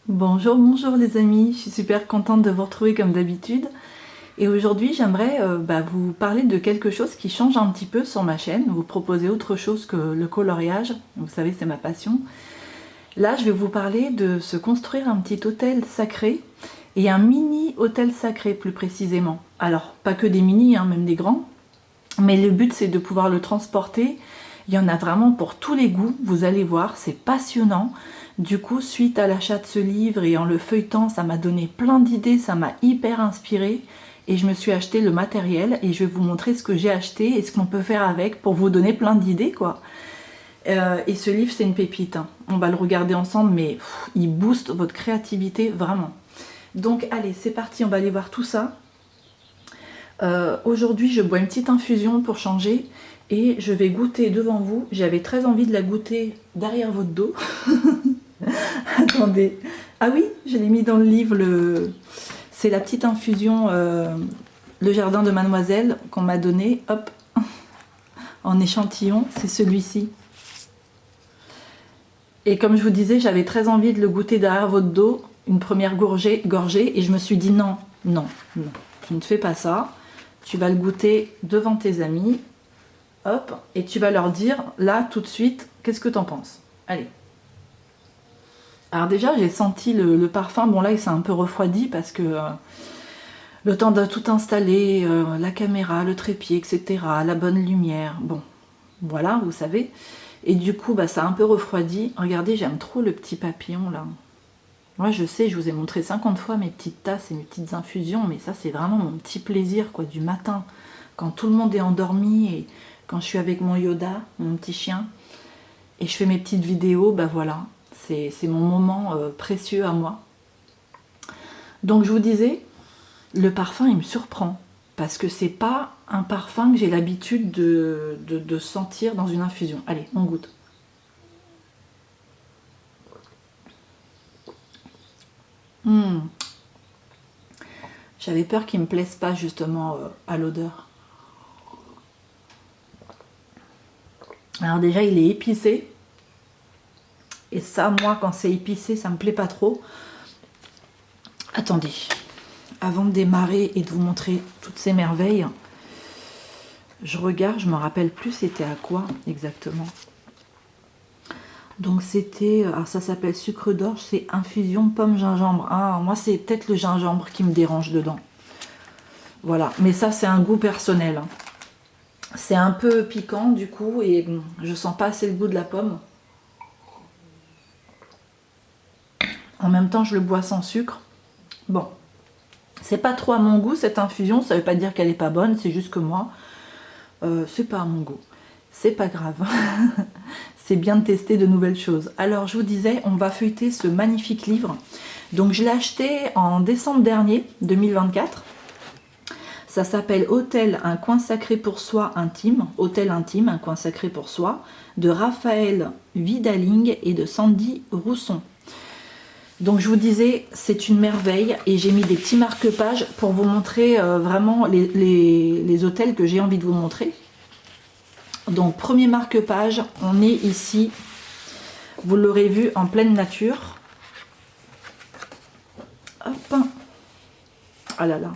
Bonjour, bonjour les amis, je suis super contente de vous retrouver comme d'habitude. Et aujourd'hui j'aimerais vous parler de quelque chose qui change un petit peu sur ma chaîne, vous proposer autre chose que le coloriage, vous savez c'est ma passion. Là je vais vous parler de se construire un petit hôtel sacré et un mini hôtel sacré plus précisément. Alors pas que des mini, même des grands, mais le but c'est de pouvoir le transporter. Il y en a vraiment pour tous les goûts, vous allez voir, c'est passionnant. Du coup, suite à l'achat de ce livre et en le feuilletant, ça m'a donné plein d'idées, ça m'a hyper inspirée. Et je me suis acheté le matériel et je vais vous montrer ce que j'ai acheté et ce qu'on peut faire avec pour vous donner plein d'idées, quoi. Et ce livre, c'est une pépite, hein. On va le regarder ensemble, mais il booste votre créativité, vraiment. Donc, allez, c'est parti, on va aller voir tout ça. Aujourd'hui, je bois une petite infusion pour changer et je vais goûter devant vous. J'avais très envie de la goûter derrière votre dos. Attendez. Ah oui, je l'ai mis dans le livre. C'est la petite infusion Le Jardin de Mademoiselle qu'on m'a donné. Hop, en échantillon. C'est celui-ci. Et comme je vous disais, j'avais très envie de le goûter derrière votre dos. Une première gorgée. Et je me suis dit non, non, non. Tu ne fais pas ça. Tu vas le goûter devant tes amis. Hop. Et tu vas leur dire, là, tout de suite, qu'est-ce que t'en penses? Allez. Alors déjà j'ai senti le parfum, bon là il s'est un peu refroidi parce que le temps de tout installer, la caméra, le trépied, etc., la bonne lumière, bon voilà vous savez. Et du coup ça a un peu refroidi. Regardez, j'aime trop le petit papillon là. Moi je sais, je vous ai montré 50 fois mes petites tasses et mes petites infusions, mais ça c'est vraiment mon petit plaisir quoi, du matin. Quand tout le monde est endormi et quand je suis avec mon Yoda, mon petit chien, et je fais mes petites vidéos, voilà. C'est mon moment précieux à moi. Donc je vous disais, le parfum il me surprend. Parce que c'est pas un parfum que j'ai l'habitude de sentir dans une infusion. Allez, on goûte. J'avais peur qu'il me plaise pas justement à l'odeur. Alors déjà il est épicé. Et ça, moi, quand c'est épicé, ça me plaît pas trop. Attendez, avant de démarrer et de vous montrer toutes ces merveilles, je regarde, je me rappelle plus c'était à quoi exactement. Donc c'était, alors ça s'appelle sucre d'orge, c'est infusion pomme gingembre. Ah, moi c'est peut-être le gingembre qui me dérange dedans. Voilà, mais ça c'est un goût personnel. C'est un peu piquant du coup et je sens pas assez le goût de la pomme. En même temps je le bois sans sucre. Bon, c'est pas trop à mon goût cette infusion, ça veut pas dire qu'elle est pas bonne, c'est juste que moi, c'est pas à mon goût. C'est pas grave. C'est bien de tester de nouvelles choses. Alors je vous disais, on va feuilleter ce magnifique livre. Donc je l'ai acheté en décembre dernier, 2024. Ça s'appelle Hôtel, un coin sacré pour soi intime. Hôtel intime, un coin sacré pour soi, de Raphaël Vidaling et de Sandy Rousson. Donc je vous disais, c'est une merveille et j'ai mis des petits marque-pages pour vous montrer vraiment les hôtels que j'ai envie de vous montrer. Donc premier marque-page, on est ici, vous l'aurez vu, en pleine nature. Hop. Ah là là,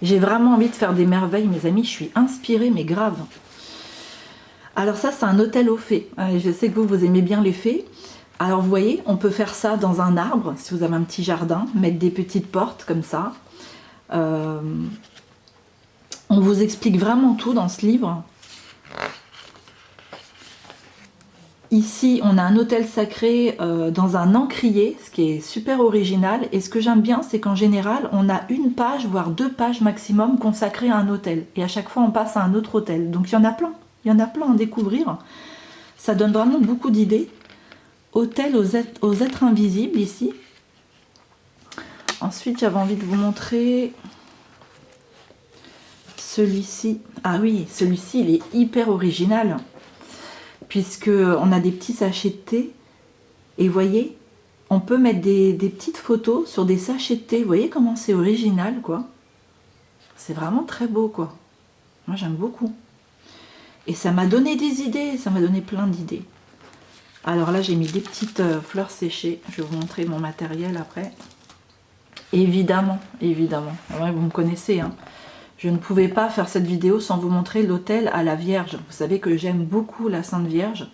j'ai vraiment envie de faire des merveilles mes amis, je suis inspirée mais grave. Alors ça c'est un hôtel aux fées, je sais que vous aimez bien les fées. Alors vous voyez, on peut faire ça dans un arbre, si vous avez un petit jardin, mettre des petites portes comme ça. On vous explique vraiment tout dans ce livre. Ici, on a un hôtel sacré dans un encrier, ce qui est super original. Et ce que j'aime bien, c'est qu'en général, on a une page, voire 2 pages maximum consacrées à un hôtel. Et à chaque fois, on passe à un autre hôtel. Donc il y en a plein, à découvrir. Ça donne vraiment beaucoup d'idées. Hôtel aux êtres invisibles ici. Ensuite j'avais envie de vous montrer celui-ci. Ah oui, celui-ci il est hyper original puisque on a des petits sachets de thé et vous voyez, on peut mettre des petites photos sur des sachets de thé. Vous voyez comment c'est original quoi. C'est vraiment très beau quoi. Moi j'aime beaucoup. Et ça m'a donné des idées, ça m'a donné plein d'idées. Alors là, j'ai mis des petites fleurs séchées. Je vais vous montrer mon matériel après. Évidemment, évidemment. Ouais, vous me connaissez, hein. Je ne pouvais pas faire cette vidéo sans vous montrer l'autel à la Vierge. Vous savez que j'aime beaucoup la Sainte Vierge.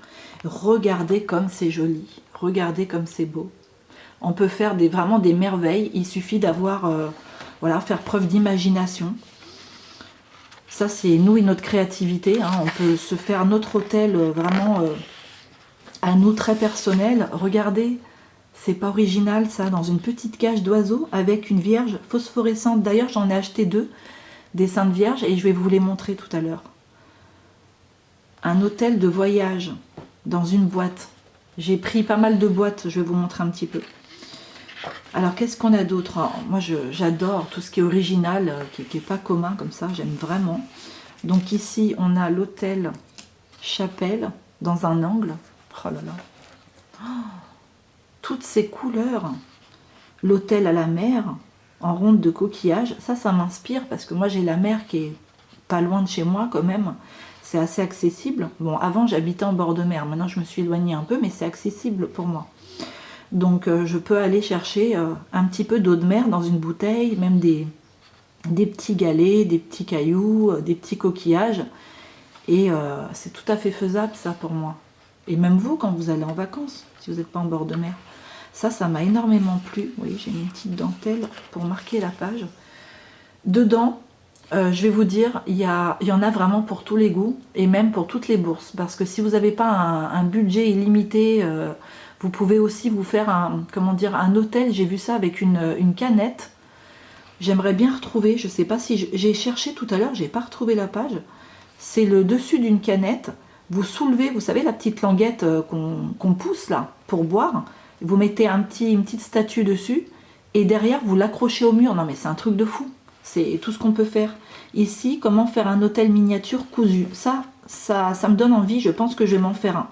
Regardez comme c'est joli. Regardez comme c'est beau. On peut faire vraiment des merveilles. Il suffit d'avoir, voilà, faire preuve d'imagination. Ça, c'est nous et notre créativité, hein. On peut se faire notre autel vraiment à nous, très personnel. Regardez, c'est pas original ça, dans une petite cage d'oiseau avec une Vierge phosphorescente. D'ailleurs, j'en ai acheté 2. Des Saintes Vierges et je vais vous les montrer tout à l'heure. Un hôtel de voyage dans une boîte. J'ai pris pas mal de boîtes, je vais vous montrer un petit peu. Alors qu'est-ce qu'on a d'autre? Moi j'adore tout ce qui est original, qui n'est pas commun comme ça, j'aime vraiment. Donc ici on a l'hôtel chapelle dans un angle. Oh là là. Oh, toutes ces couleurs. L'hôtel à la mer. En ronde de coquillage, ça m'inspire parce que moi j'ai la mer qui est pas loin de chez moi quand même, c'est assez accessible. Bon, avant j'habitais en bord de mer, maintenant je me suis éloignée un peu, mais c'est accessible pour moi. Donc je peux aller chercher un petit peu d'eau de mer dans une bouteille, même des petits galets, des petits cailloux, des petits coquillages, et c'est tout à fait faisable ça pour moi. Et même vous quand vous allez en vacances, si vous n'êtes pas en bord de mer. Ça m'a énormément plu. Oui, j'ai mis une petite dentelle pour marquer la page. Dedans, je vais vous dire, il y en a vraiment pour tous les goûts et même pour toutes les bourses. Parce que si vous n'avez pas un budget illimité, vous pouvez aussi vous faire un hôtel. J'ai vu ça avec une canette. J'aimerais bien retrouver, je ne sais pas si j'ai cherché tout à l'heure, j'ai pas retrouvé la page. C'est le dessus d'une canette. Vous soulevez, vous savez, la petite languette qu'on pousse là pour boire. Vous mettez une petite statue dessus et derrière vous l'accrochez au mur. Non mais c'est un truc de fou. C'est tout ce qu'on peut faire. Ici, comment faire un hôtel miniature cousu. Ça me donne envie. Je pense que je vais m'en faire un.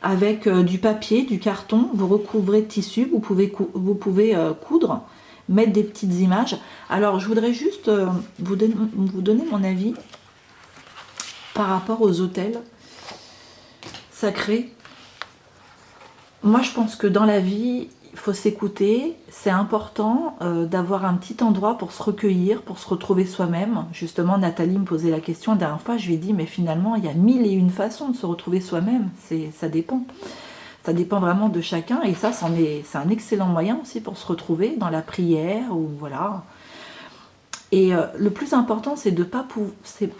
Avec du papier, du carton, vous recouvrez de tissu. Vous pouvez coudre, mettre des petites images. Alors je voudrais juste vous donner mon avis par rapport aux hôtels sacrés. Moi, je pense que dans la vie, il faut s'écouter. C'est important d'avoir un petit endroit pour se recueillir, pour se retrouver soi-même. Justement, Nathalie me posait la question la dernière fois. Je lui ai dit, mais finalement, il y a 1001 façons de se retrouver soi-même. Ça dépend. Ça dépend vraiment de chacun. Et ça, c'est un excellent moyen aussi pour se retrouver dans la prière. Ou voilà. Et le plus important, c'est de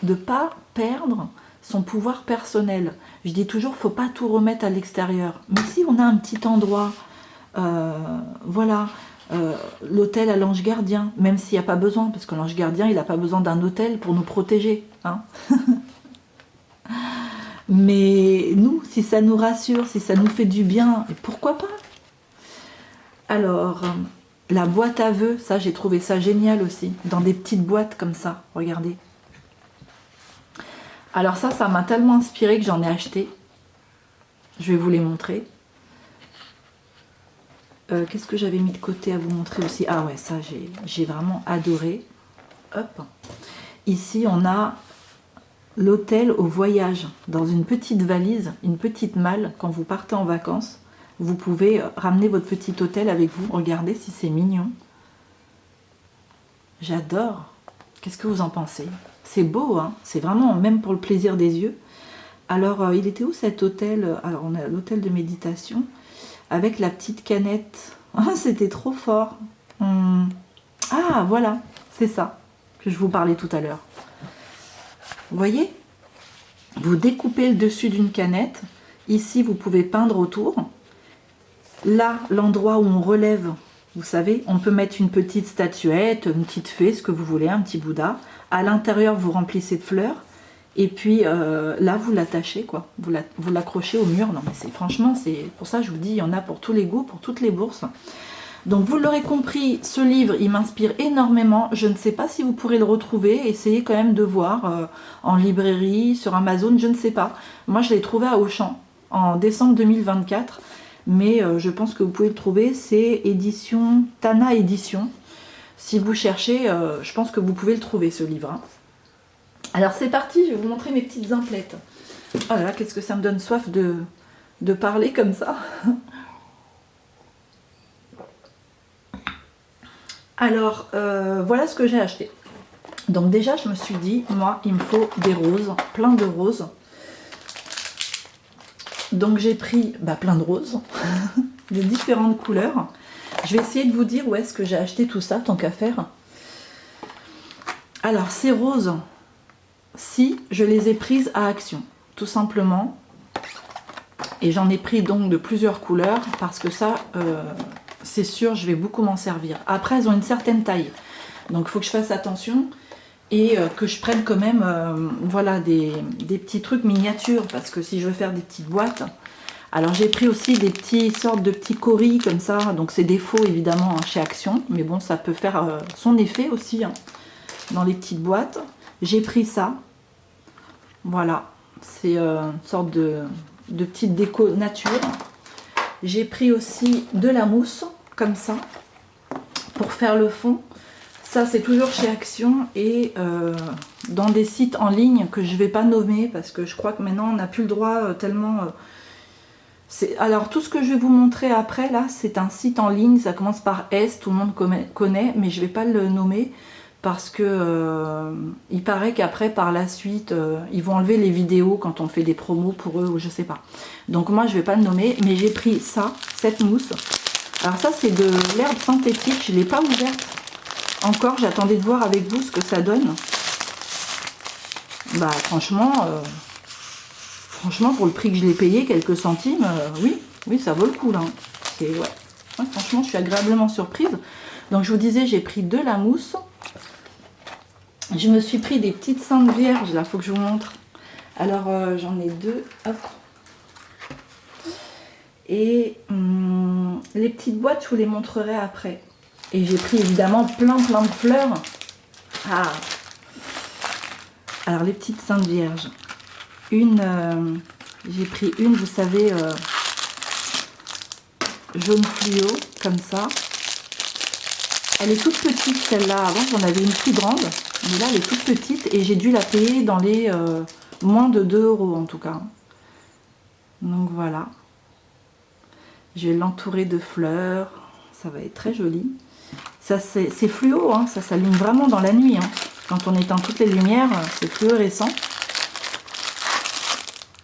ne pas perdre son pouvoir personnel. Je dis toujours, faut pas tout remettre à l'extérieur. Mais si on a un petit endroit, voilà, l'hôtel à l'ange gardien, même s'il n'y a pas besoin, parce que l'ange gardien, il n'a pas besoin d'un hôtel pour nous protéger. Hein. Mais nous, si ça nous rassure, si ça nous fait du bien, pourquoi pas? Alors, la boîte à vœux, ça, j'ai trouvé ça génial aussi, dans des petites boîtes comme ça, regardez. Alors ça m'a tellement inspiré que j'en ai acheté. Je vais vous les montrer. Qu'est-ce que j'avais mis de côté à vous montrer aussi? Ah ouais, ça j'ai vraiment adoré. Hop. Ici on a l'hôtel au voyage. Dans une petite valise, une petite malle, quand vous partez en vacances, vous pouvez ramener votre petit hôtel avec vous. Regardez si c'est mignon. J'adore. Qu'est-ce que vous en pensez? C'est beau, hein, c'est vraiment même pour le plaisir des yeux. Alors, il était où cet hôtel? Alors, on a l'hôtel de méditation avec la petite canette. Oh, c'était trop fort. Ah, voilà, c'est ça que je vous parlais tout à l'heure. Vous voyez? Vous découpez le dessus d'une canette. Ici, vous pouvez peindre autour. Là, l'endroit où on relève, vous savez, on peut mettre une petite statuette, une petite fée, ce que vous voulez, un petit Bouddha. À l'intérieur, vous remplissez de fleurs. Et puis là, vous l'attachez, quoi. Vous l'accrochez au mur. Non, mais franchement, c'est pour ça que je vous dis, il y en a pour tous les goûts, pour toutes les bourses. Donc, vous l'aurez compris, ce livre, il m'inspire énormément. Je ne sais pas si vous pourrez le retrouver. Essayez quand même de voir en librairie, sur Amazon, je ne sais pas. Moi, je l'ai trouvé à Auchan en décembre 2024. Mais je pense que vous pouvez le trouver. C'est édition Tana Édition. Si vous cherchez, je pense que vous pouvez le trouver, ce livre. Hein. Alors c'est parti, je vais vous montrer mes petites emplettes. Oh là là, qu'est-ce que ça me donne soif de de parler comme ça. Alors, voilà ce que j'ai acheté. Donc déjà, je me suis dit, moi, il me faut des roses, plein de roses. Donc j'ai pris plein de roses, de différentes couleurs. Je vais essayer de vous dire où est-ce que j'ai acheté tout ça, tant qu'à faire. Alors, ces roses, si, je les ai prises à Action, tout simplement. Et j'en ai pris donc de plusieurs couleurs, parce que ça, c'est sûr, je vais beaucoup m'en servir. Après, elles ont une certaine taille, donc il faut que je fasse attention. Et que je prenne quand même voilà, des petits trucs miniatures, parce que si je veux faire des petites boîtes. Alors j'ai pris aussi des petites sortes de petits coris comme ça, donc c'est des faux évidemment hein, chez Action, mais bon ça peut faire son effet aussi hein, dans les petites boîtes. J'ai pris ça, voilà, c'est une sorte de petite déco nature. J'ai pris aussi de la mousse comme ça pour faire le fond. Ça, c'est toujours chez Action et dans des sites en ligne que je ne vais pas nommer parce que je crois que maintenant, on n'a plus le droit tellement... Alors, tout ce que je vais vous montrer après, là, c'est un site en ligne. Ça commence par S, tout le monde connaît, mais je ne vais pas le nommer parce que il paraît qu'après, par la suite, ils vont enlever les vidéos quand on fait des promos pour eux ou je sais pas. Donc, moi, je ne vais pas le nommer, mais j'ai pris ça, cette mousse. Alors ça, c'est de l'herbe synthétique. Je ne l'ai pas ouverte. Encore, j'attendais de voir avec vous ce que ça donne. Bah franchement, pour le prix que je l'ai payé, quelques centimes, oui, ça vaut le coup là. Ouais, franchement, je suis agréablement surprise. Donc je vous disais, j'ai pris de la mousse. Je me suis pris des petites saintes vierges, là, faut que je vous montre. Alors j'en ai deux, hop. Et les petites boîtes, je vous les montrerai après. Et j'ai pris évidemment plein de fleurs. Ah. Alors les petites saintes vierges. J'ai pris une, vous savez, jaune fluo, comme ça. Elle est toute petite celle-là. Avant j'en avais une plus grande. Mais là elle est toute petite et j'ai dû la payer dans les moins de 2 € en tout cas. Donc voilà. Je vais l'entourer de fleurs. Ça va être très joli. Ça c'est fluo, hein, ça s'allume vraiment dans la nuit. Hein. Quand on éteint toutes les lumières, c'est fluorescent.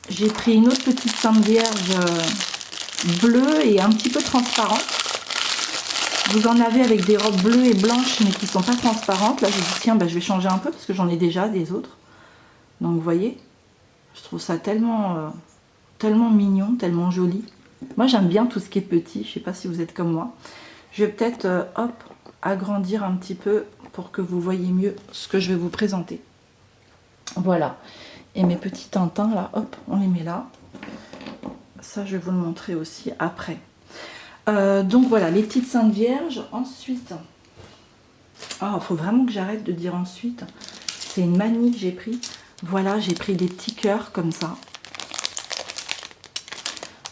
J'ai pris une autre petite sainte vierge bleue et un petit peu transparente. Vous en avez avec des robes bleues et blanches mais qui ne sont pas transparentes. Là, je me dis tiens, je vais changer un peu parce que j'en ai déjà des autres. Donc vous voyez, je trouve ça tellement mignon, tellement joli. Moi, j'aime bien tout ce qui est petit. Je ne sais pas si vous êtes comme moi. Je vais peut-être, agrandir un petit peu pour que vous voyez mieux ce que je vais vous présenter. Voilà. Et mes petits tintins, là, hop, on les met là. Ça, je vais vous le montrer aussi après. Donc voilà, les petites saintes vierges. Ensuite, il faut vraiment que j'arrête de dire ensuite. C'est une manie que j'ai pris. Voilà, j'ai pris des petits cœurs comme ça.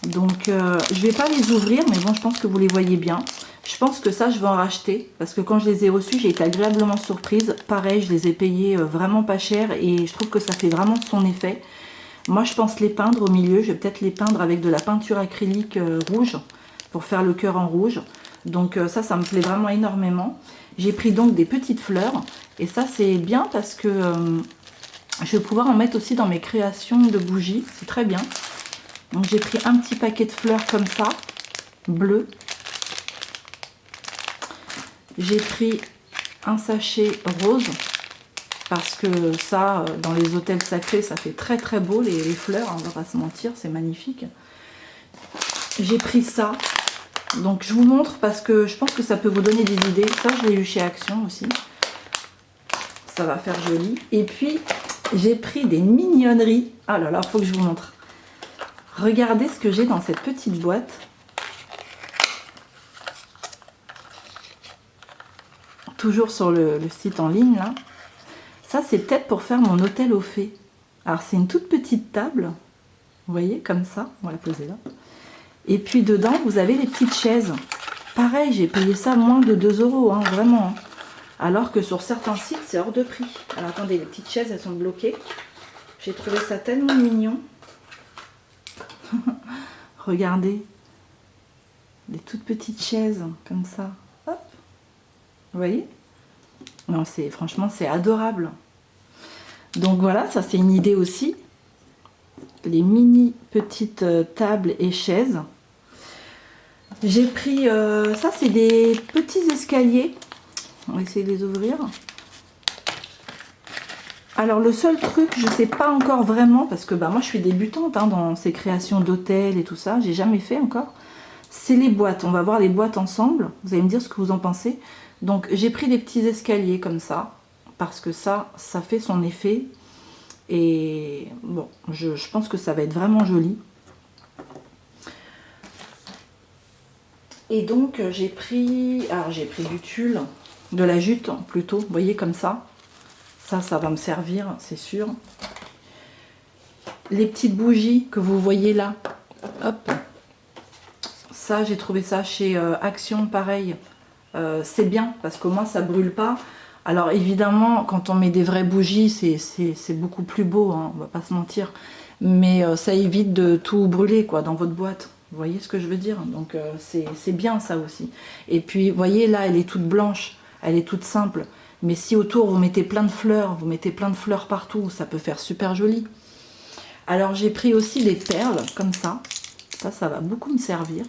Donc, je vais pas les ouvrir, mais bon, je pense que vous les voyez bien. Je pense que ça, je vais en racheter. Parce que quand je les ai reçus, j'ai été agréablement surprise. Pareil, je les ai payés vraiment pas cher. Et je trouve que ça fait vraiment son effet. Moi, je pense les peindre au milieu. Je vais peut-être les peindre avec de la peinture acrylique rouge. Pour faire le cœur en rouge. Donc ça me plaît vraiment énormément. J'ai pris donc des petites fleurs. Et ça, c'est bien parce que je vais pouvoir en mettre aussi dans mes créations de bougies. C'est très bien. Donc j'ai pris un petit paquet de fleurs comme ça. Bleu. J'ai pris un sachet rose parce que ça, dans les hôtels sacrés, ça fait très très beau les fleurs, hein, on va pas se mentir, c'est magnifique. J'ai pris ça, donc je vous montre parce que je pense que ça peut vous donner des idées. Ça, je l'ai eu chez Action aussi. Ça va faire joli. Et puis, j'ai pris des mignonneries. Ah là là, faut que je vous montre. Regardez ce que j'ai dans cette petite boîte. Toujours sur le site en ligne là. Ça c'est peut-être pour faire mon hôtel aux fées. Alors c'est une toute petite table. Vous voyez comme ça. On va la poser là. Et puis dedans vous avez les petites chaises. Pareil, j'ai payé ça moins de 2 €, hein, vraiment. Hein. Alors que sur certains sites c'est hors de prix. Alors attendez, les petites chaises elles sont bloquées. J'ai trouvé ça tellement mignon. Regardez. Des toutes petites chaises, comme ça. Hop. Vous voyez? Non, franchement, c'est adorable. Donc voilà, ça c'est une idée aussi. Les mini petites tables et chaises. J'ai pris, ça c'est des petits escaliers. On va essayer de les ouvrir. Alors le seul truc, je ne sais pas encore vraiment, parce que bah, moi je suis débutante hein, dans ces créations d'hôtels et tout ça, j'ai jamais fait encore. C'est les boîtes, on va voir les boîtes ensemble, vous allez me dire ce que vous en pensez. Donc j'ai pris des petits escaliers comme ça, parce que ça fait son effet. Et bon, je pense que ça va être vraiment joli. Et donc j'ai pris du tulle, de la jute plutôt, vous voyez comme ça. Ça va me servir, c'est sûr. Les petites bougies que vous voyez là, hop. Ça, j'ai trouvé ça chez Action, pareil. C'est bien, parce que moi, ça brûle pas. Alors évidemment, quand on met des vraies bougies, c'est beaucoup plus beau, hein, on va pas se mentir. Mais ça évite de tout brûler quoi, dans votre boîte. Vous voyez ce que je veux dire? Donc c'est bien ça aussi. Et puis, vous voyez là, elle est toute blanche, elle est toute simple. Mais si autour, vous mettez plein de fleurs, partout, ça peut faire super joli. Alors j'ai pris aussi des perles, comme ça. Ça va beaucoup me servir.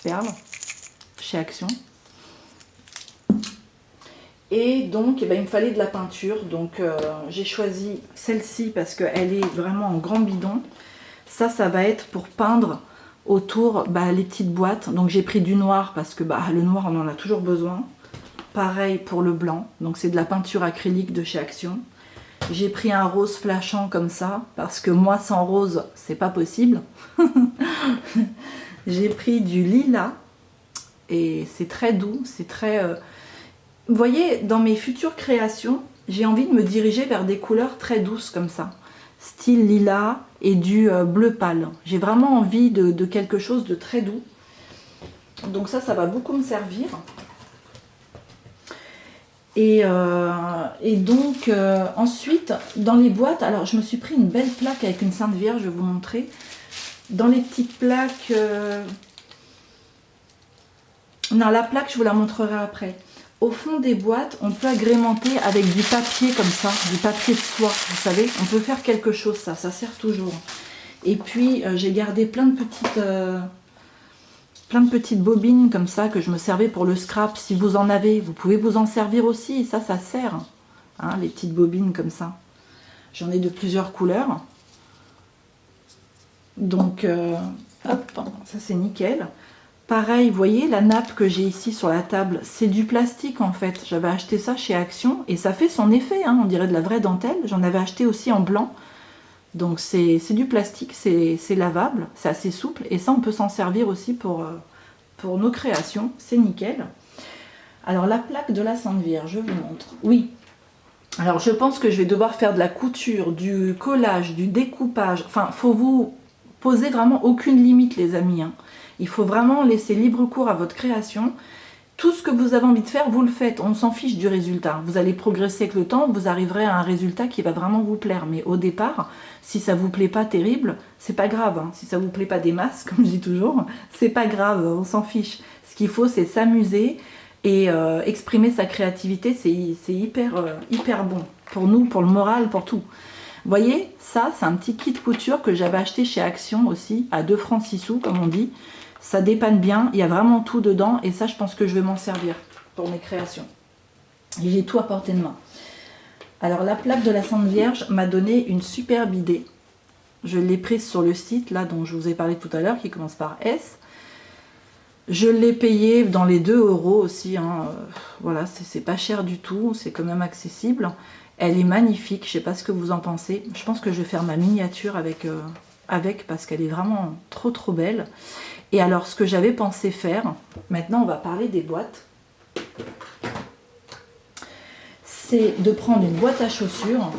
Perles, chez Action. Et donc, eh ben, il me fallait de la peinture. Donc, j'ai choisi celle-ci parce qu'elle est vraiment en grand bidon. Ça va être pour peindre autour les petites boîtes. Donc, j'ai pris du noir parce que le noir, on en a toujours besoin. Pareil pour le blanc. Donc, c'est de la peinture acrylique de chez Action. J'ai pris un rose flashant comme ça parce que moi, sans rose, c'est pas possible. J'ai pris du lilas et c'est très doux, c'est très... Vous voyez, dans mes futures créations, j'ai envie de me diriger vers des couleurs très douces comme ça. Style lilas et du bleu pâle. J'ai vraiment envie de quelque chose de très doux. Donc ça va beaucoup me servir. Et donc, ensuite, dans les boîtes, alors je me suis pris une belle plaque avec une Sainte Vierge, je vais vous montrer. Dans les petites plaques... Non, la plaque, je vous la montrerai après. Au fond des boîtes, on peut agrémenter avec du papier comme ça, du papier de soie, vous savez. On peut faire quelque chose, ça sert toujours. Et puis, j'ai gardé plein de petites bobines comme ça que je me servais pour le scrap. Si vous en avez, vous pouvez vous en servir aussi. Ça sert, hein, les petites bobines comme ça. J'en ai de plusieurs couleurs. Donc, hop, ça c'est nickel. Pareil, vous voyez, la nappe que j'ai ici sur la table, c'est du plastique en fait. J'avais acheté ça chez Action et ça fait son effet, hein, on dirait de la vraie dentelle. J'en avais acheté aussi en blanc. Donc c'est du plastique, c'est lavable, c'est assez souple. Et ça, on peut s'en servir aussi pour nos créations, c'est nickel. Alors la plaque de la Sainte Vierge, je vous montre. Oui, alors je pense que je vais devoir faire de la couture, du collage, du découpage. Enfin, il faut vous poser vraiment aucune limite les amis, hein. Il faut vraiment laisser libre cours à votre création. Tout ce que vous avez envie de faire, vous le faites. On s'en fiche du résultat. Vous allez progresser avec le temps, vous arriverez à un résultat qui va vraiment vous plaire. Mais au départ, si ça vous plaît pas terrible, c'est pas grave, hein. Si ça vous plaît pas des masses, comme je dis toujours, c'est pas grave, on s'en fiche. Ce qu'il faut, c'est s'amuser et exprimer sa créativité. C'est hyper bon. Pour nous, pour le moral, pour tout. Vous voyez, ça, c'est un petit kit couture que j'avais acheté chez Action aussi, à 2 francs 6 sous, comme on dit. Ça dépanne bien, il y a vraiment tout dedans et ça, je pense que je vais m'en servir pour mes créations. Et j'ai tout à portée de main. Alors, la plaque de la Sainte Vierge m'a donné une superbe idée. Je l'ai prise sur le site, là, dont je vous ai parlé tout à l'heure, qui commence par S. Je l'ai payé dans les 2 € aussi, hein. Voilà, c'est pas cher du tout, c'est quand même accessible. Elle est magnifique, je sais pas ce que vous en pensez. Je pense que je vais faire ma miniature avec parce qu'elle est vraiment trop belle. Et alors, ce que j'avais pensé faire, maintenant on va parler des boîtes, c'est de prendre une boîte à chaussures.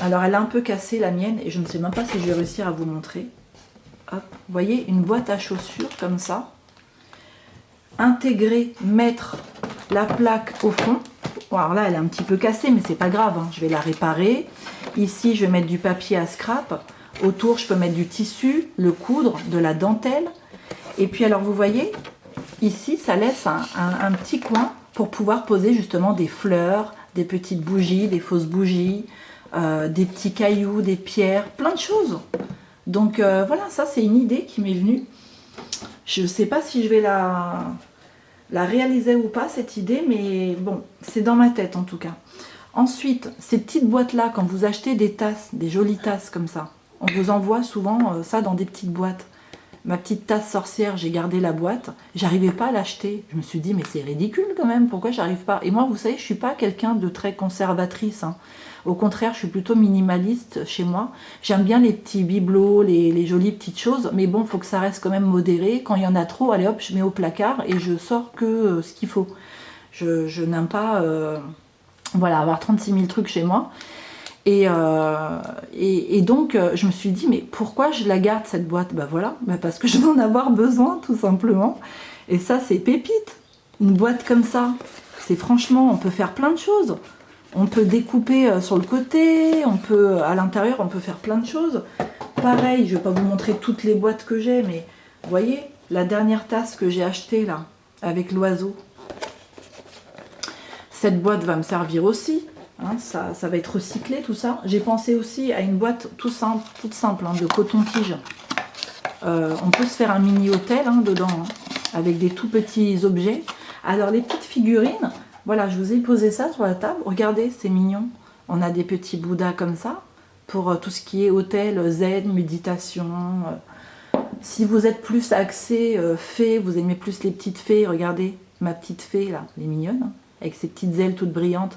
Alors, elle est un peu cassée, la mienne, et je ne sais même pas si je vais réussir à vous montrer. Hop, vous voyez, une boîte à chaussures comme ça. Intégrer, mettre la plaque au fond. Bon, alors là, elle est un petit peu cassée, mais c'est pas grave, hein. Je vais la réparer. Ici, je vais mettre du papier à scrap. Autour, je peux mettre du tissu, le coudre, de la dentelle. Et puis alors, vous voyez, ici, ça laisse un petit coin pour pouvoir poser justement des fleurs, des petites bougies, des fausses bougies, des petits cailloux, des pierres, plein de choses. Donc voilà, ça c'est une idée qui m'est venue. Je ne sais pas si je vais la réaliser ou pas, cette idée, mais bon, c'est dans ma tête en tout cas. Ensuite, ces petites boîtes-là, quand vous achetez des tasses, des jolies tasses comme ça, on vous envoie souvent ça dans des petites boîtes. Ma petite tasse sorcière, j'ai gardé la boîte. J'arrivais pas à l'acheter. Je me suis dit, mais c'est ridicule quand même, pourquoi j'arrive pas? Et moi, vous savez, je suis pas quelqu'un de très conservatrice. Hein. Au contraire, je suis plutôt minimaliste chez moi. J'aime bien les petits bibelots, les jolies petites choses. Mais bon, il faut que ça reste quand même modéré. Quand il y en a trop, allez hop, je mets au placard et je sors que ce qu'il faut. Je n'aime pas voilà, avoir 36 000 trucs chez moi. Et donc, je me suis dit, mais pourquoi je la garde cette boîte? Bah voilà, bah parce que je vais en avoir besoin, tout simplement. Et ça, c'est pépite. Une boîte comme ça, c'est franchement, on peut faire plein de choses. On peut découper sur le côté, on peut, à l'intérieur, on peut faire plein de choses. Pareil, je ne vais pas vous montrer toutes les boîtes que j'ai, mais vous voyez, la dernière tasse que j'ai achetée là, avec l'oiseau. Cette boîte va me servir aussi. Hein, ça va être recyclé tout ça. J'ai pensé aussi à une boîte toute simple hein, de coton-tige. On peut se faire un mini hôtel hein, dedans, hein, avec des tout petits objets. Alors les petites figurines, voilà, je vous ai posé ça sur la table. Regardez, c'est mignon. On a des petits bouddhas comme ça, pour tout ce qui est hôtel, zen, méditation. Si vous êtes plus axé fée, vous aimez plus les petites fées, regardez, ma petite fée là, elle est mignonne, hein, avec ses petites ailes toutes brillantes.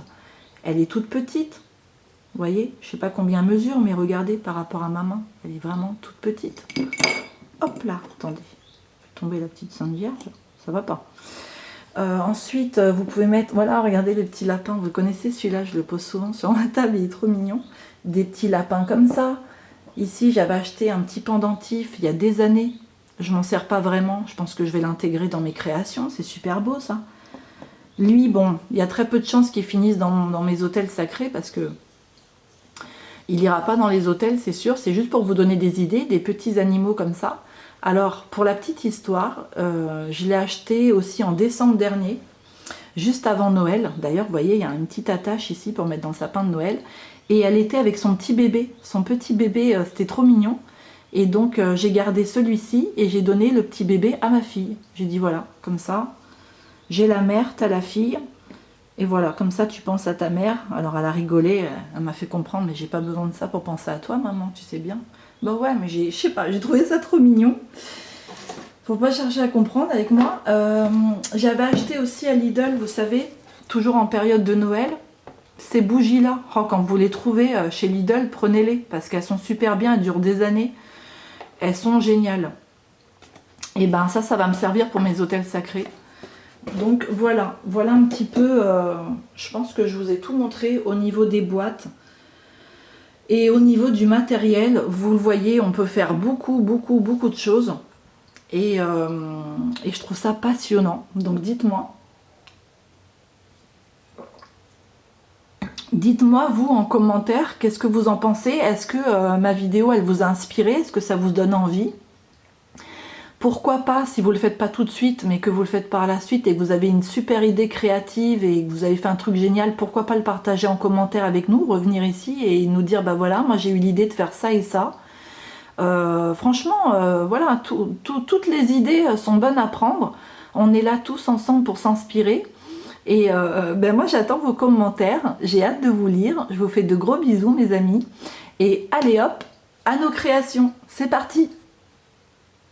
Elle est toute petite, vous voyez, je ne sais pas combien elle mesure, mais regardez par rapport à ma main, elle est vraiment toute petite. Hop là, attendez, je vais tomber la petite Sainte Vierge, ça va pas. Ensuite, vous pouvez mettre, voilà, regardez les petits lapins, vous connaissez celui-là, je le pose souvent sur ma table, il est trop mignon. Des petits lapins comme ça. Ici, j'avais acheté un petit pendentif il y a des années, je m'en sers pas vraiment, je pense que je vais l'intégrer dans mes créations, c'est super beau ça. Lui, bon, il y a très peu de chances qu'il finisse dans mes hôtels sacrés parce que il n'ira pas dans les hôtels, c'est sûr. C'est juste pour vous donner des idées, des petits animaux comme ça. Alors, pour la petite histoire, je l'ai acheté aussi en décembre dernier, juste avant Noël. D'ailleurs, vous voyez, il y a une petite attache ici pour mettre dans le sapin de Noël. Et elle était avec son petit bébé. Son petit bébé, c'était trop mignon. Et donc, j'ai gardé celui-ci et j'ai donné le petit bébé à ma fille. J'ai dit, voilà, comme ça... J'ai la mère, t'as la fille, et voilà, comme ça tu penses à ta mère. Alors elle a rigolé, elle m'a fait comprendre, mais j'ai pas besoin de ça pour penser à toi, maman, tu sais bien. Bah ouais, mais je sais pas, j'ai trouvé ça trop mignon. Faut pas chercher à comprendre avec moi. J'avais acheté aussi à Lidl, vous savez, toujours en période de Noël, ces bougies-là. Oh, quand vous les trouvez chez Lidl, prenez-les, parce qu'elles sont super bien, elles durent des années. Elles sont géniales. Et ben ça va me servir pour mes hôtels sacrés. Donc voilà un petit peu, je pense que je vous ai tout montré au niveau des boîtes. Et au niveau du matériel, vous le voyez, on peut faire beaucoup de choses. Et je trouve ça passionnant. Donc dites-moi. Dites-moi, vous, en commentaire, qu'est-ce que vous en pensez? Est-ce que ma vidéo, elle vous a inspiré? Est-ce que ça vous donne envie? Pourquoi pas, si vous ne le faites pas tout de suite, mais que vous le faites par la suite et que vous avez une super idée créative et que vous avez fait un truc génial, pourquoi pas le partager en commentaire avec nous, revenir ici et nous dire, bah voilà, moi j'ai eu l'idée de faire ça et ça. Franchement, voilà, toutes les idées sont bonnes à prendre. On est là tous ensemble pour s'inspirer. Et ben moi j'attends vos commentaires, j'ai hâte de vous lire. Je vous fais de gros bisous mes amis. Et allez hop, à nos créations, c'est parti!